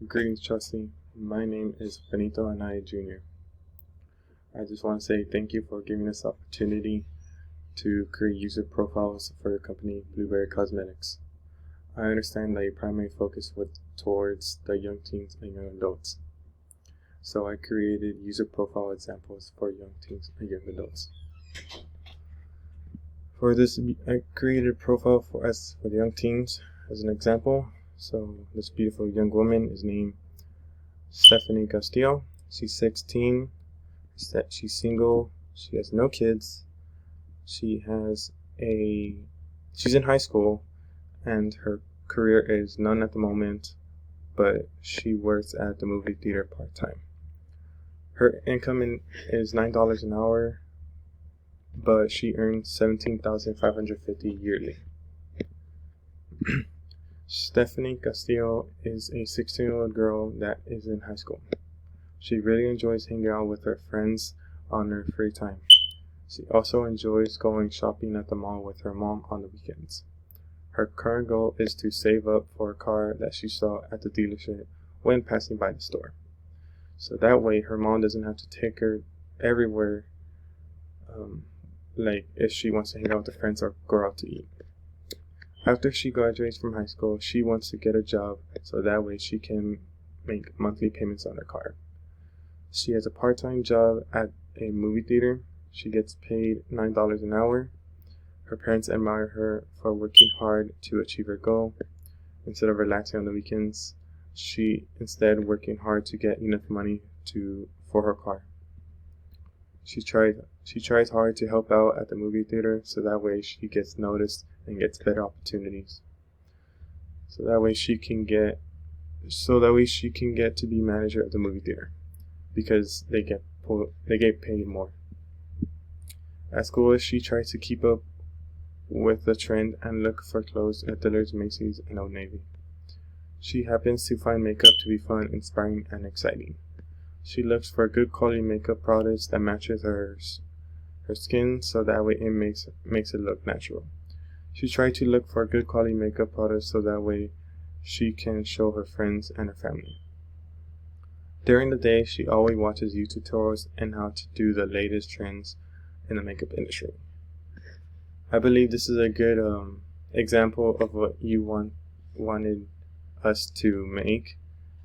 Greetings, Chelsea. My name is Benito Anaya Jr. I just want to say thank you for giving us the opportunity to create user profiles for your company, Blueberry Cosmetics. I understand that your primary focus was towards the young teens and young adults. So I created user profile examples for young teens and young adults. For this, I created a profile for the young teens as an example. So this beautiful young woman is named Stephanie Castillo. She's 16. She's single. She has no kids. She's in high school, and her career is none at the moment, but she works at the movie theater part-time. Her income is $9 an hour, but she earns $17,550 yearly. Stephanie Castillo is a 16-year-old girl that is in high school. She really enjoys hanging out with her friends on her free time. She also enjoys going shopping at the mall with her mom on the weekends. Her current goal is to save up for a car that she saw at the dealership when passing by the store. So that way her mom doesn't have to take her everywhere, like if she wants to hang out with her friends or go out to eat. After she graduates from high school, she wants to get a job so that way she can make monthly payments on her car. She has a part-time job at a movie theater. She gets paid $9 an hour. Her parents admire her for working hard to achieve her goal. Instead of relaxing on the weekends, she instead working hard to get enough money for her car. She tries hard to help out at the movie theater so that way she gets noticed and gets better opportunities. So that way she can get to be manager at the movie theater because they get paid more. At school, she tries to keep up with the trend and look for clothes at Dillard's, Macy's, and Old Navy. She happens to find makeup to be fun, inspiring, and exciting. She looks for good quality makeup products that matches her skin so that way it makes it look natural. She tries to look for good quality makeup products so that way she can show her friends and her family. During the day, she always watches YouTube tutorials on how to do the latest trends in the makeup industry. I believe this is a good example of what you wanted us to make,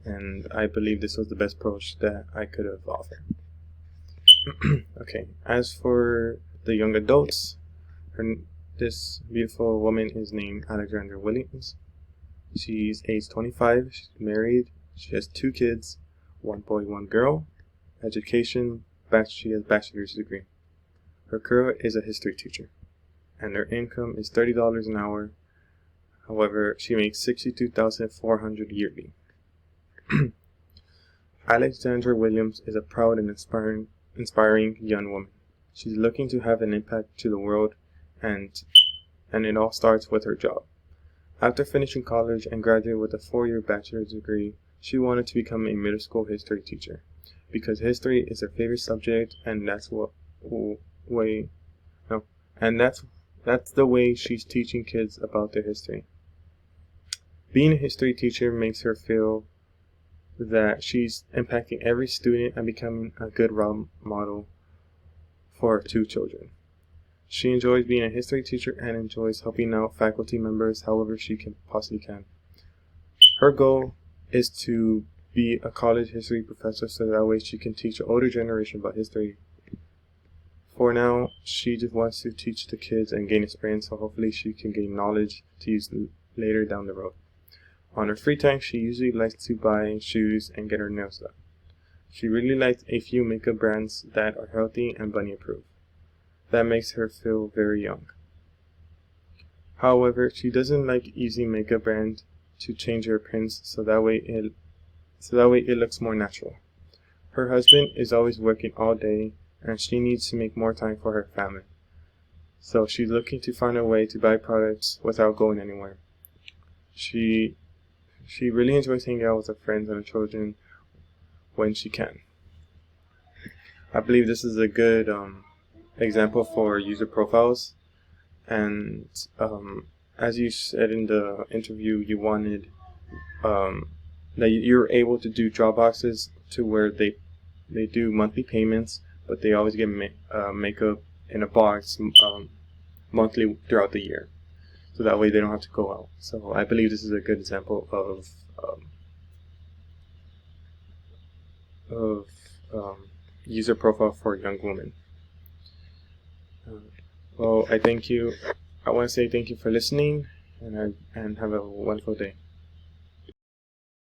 and I believe this was the best approach that I could have offered. Okay, as for the young adults, this beautiful woman is named Alexandra Williams. She's age 25, she's married, she has 2 kids, 1 boy, 1 girl. Education, she has a bachelor's degree. Her career is a history teacher, and her income is $30 an hour. However, she makes $62,400 yearly. Alexandra Williams is a proud and inspiring young woman. She's looking to have an impact to the world, and it all starts with her job. After finishing college and graduating with a 4-year bachelor's degree, she wanted to become a middle school history teacher because history is her favorite subject, and that's the way she's teaching kids about their history. Being a history teacher makes her feel that she's impacting every student and becoming a good role model for her 2 children. She enjoys being a history teacher and enjoys helping out faculty members however she possibly can. Her goal is to be a college history professor so that way she can teach the older generation about history. For now, she just wants to teach the kids and gain experience, so hopefully she can gain knowledge to use later down the road. On her free time, she usually likes to buy shoes and get her nails done. She really likes a few makeup brands that are healthy and bunny approved. That makes her feel very young. However, she doesn't like easy makeup brands to change her appearance so that way it looks more natural. Her husband is always working all day and she needs to make more time for her family. So she's looking to find a way to buy products without going anywhere. She really enjoys hanging out with her friends and her children when she can. I believe this is a good example for user profiles, and as you said in the interview, you wanted that you're able to do Dropboxes to where they do monthly payments, but they always get makeup in a box monthly throughout the year, so that way they don't have to go out. So I believe this is a good example of user profile for young women. Well, I thank you. I want to say thank you for listening, and have a wonderful day.